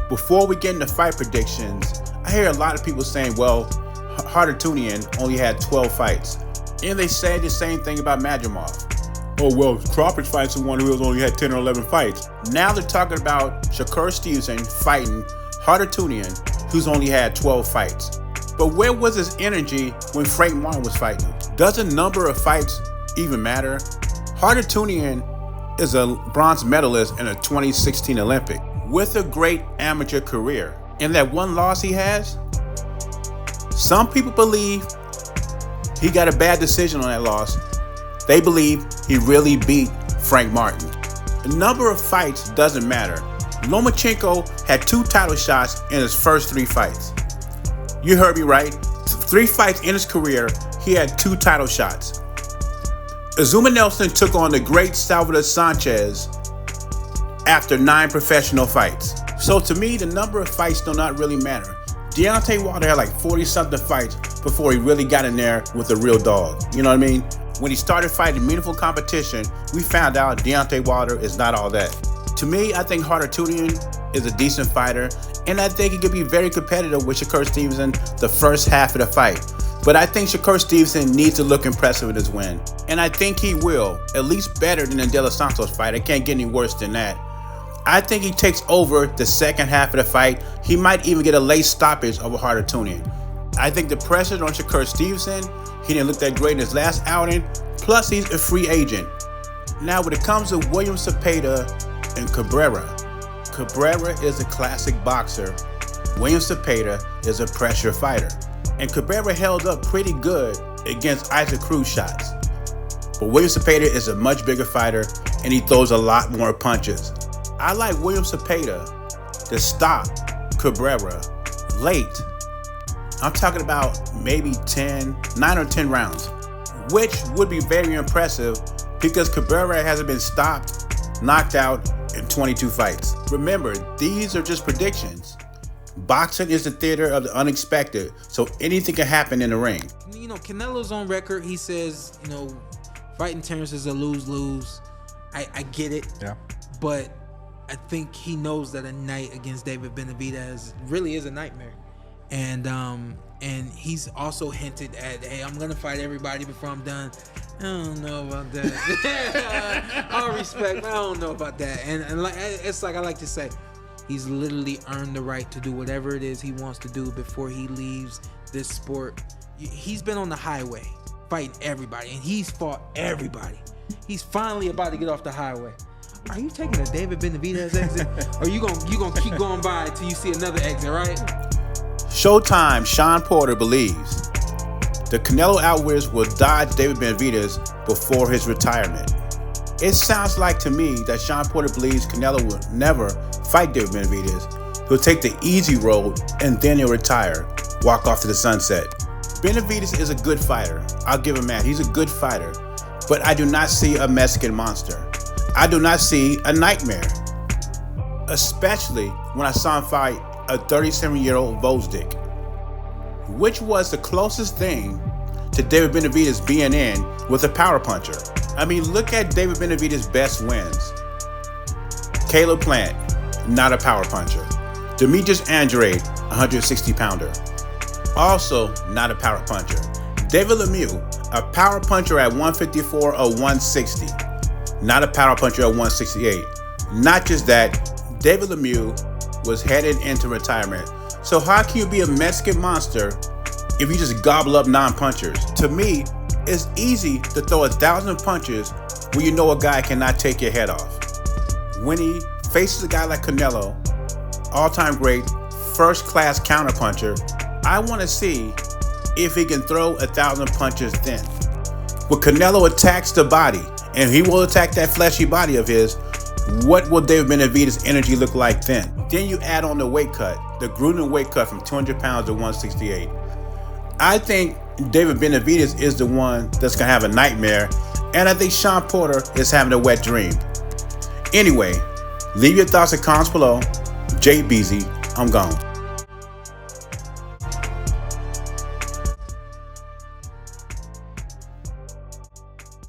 Before we get into fight predictions, I hear a lot of people saying, well, Hardatunian only had 12 fights. And they say the same thing about Madrimov. Oh, well, Crawford's fighting someone who only had 10 or 11 fights. Now they're talking about Shakur Stevenson fighting Hardatunian, who's only had 12 fights. But where was his energy when Frank Martin was fighting him? Does the number of fights even matter? Hardatunian is a bronze medalist in a 2016 Olympic with a great amateur career. And that one loss he has, some people believe he got a bad decision on that loss. They believe he really beat Frank Martin. The number of fights doesn't matter. Lomachenko had 2 title shots in his first 3 fights. You heard me right. 3 fights in his career, he had 2 title shots. Azuma Nelson took on the great Salvador Sanchez after 9 professional fights. So to me, the number of fights do not really matter. Deontay Wilder had like 40-something fights before he really got in there with the real dog. You know what I mean? When he started fighting meaningful competition, we found out Deontay Wilder is not all that. To me, I think Hardatunian is a decent fighter, and I think he could be very competitive with Shakur Stevenson the first half of the fight. But I think Shakur Stevenson needs to look impressive with his win. And I think he will, at least better than the De Los Santos fight. It can't get any worse than that. I think he takes over the second half of the fight. He might even get a late stoppage over Hardatunian. I think the pressure on Shakur Stevenson, he didn't look that great in his last outing, plus he's a free agent. Now when it comes to William Zepeda and Cabrera is a classic boxer. William Zepeda is a pressure fighter. And Cabrera held up pretty good against Isaac Cruz shots. But William Zepeda is a much bigger fighter, and he throws a lot more punches. I like William Zepeda to stop Cabrera late. I'm talking about maybe 9 or 10 rounds, which would be very impressive because Cabrera hasn't been stopped, knocked out in 22 fights. Remember, these are just predictions. Boxing is the theater of the unexpected, so anything can happen in the ring. You know, Canelo's on record. He says, fighting Terrence is a lose-lose. I get it. Yeah. But I think he knows that a night against David Benavidez really is a nightmare. And he's also hinted at, hey, I'm gonna fight everybody before I'm done. I don't know about that. All respect, but I don't know about that. And like it's like I like to say, he's literally earned the right to do whatever it is he wants to do before he leaves this sport. He's been on the highway fighting everybody, and he's fought everybody. He's finally about to get off the highway. Are you taking a David Benavidez exit, or you gonna keep going by until you see another exit, right? Showtime, Shawn Porter believes the Canelo outwinners will dodge David Benavidez before his retirement. It sounds like to me that Shawn Porter believes Canelo will never fight David Benavidez. He'll take the easy road and then he'll retire, walk off to the sunset. Benavidez is a good fighter. I'll give him that. He's a good fighter. But I do not see a Mexican monster. I do not see a nightmare. Especially when I saw him fight a 37-year-old Vosdick, which was the closest thing to David Benavidez being in with a power puncher. I mean, look at David Benavidez's best wins. Caleb Plant, not a power puncher. Demetrius Andrade, 160-pounder. Also not a power puncher. David Lemieux, a power puncher at 154 or 160. Not a power puncher at 168. Not just that, David Lemieux was headed into retirement. So how can you be a Mexican monster if you just gobble up non-punchers? To me, it's easy to throw 1,000 punches when you know a guy cannot take your head off. When he faces a guy like Canelo, all-time great, first-class counterpuncher, I want to see if he can throw 1,000 punches then. When Canelo attacks the body, and he will attack that fleshy body of his, what will David Benavidez's energy look like then? Then you add on the weight cut, the Gruden weight cut from 200 pounds to 168. I think David Benavidez is the one that's going to have a nightmare, and I think Shawn Porter is having a wet dream. Anyway, leave your thoughts and comments below. Jay Beasy, I'm gone.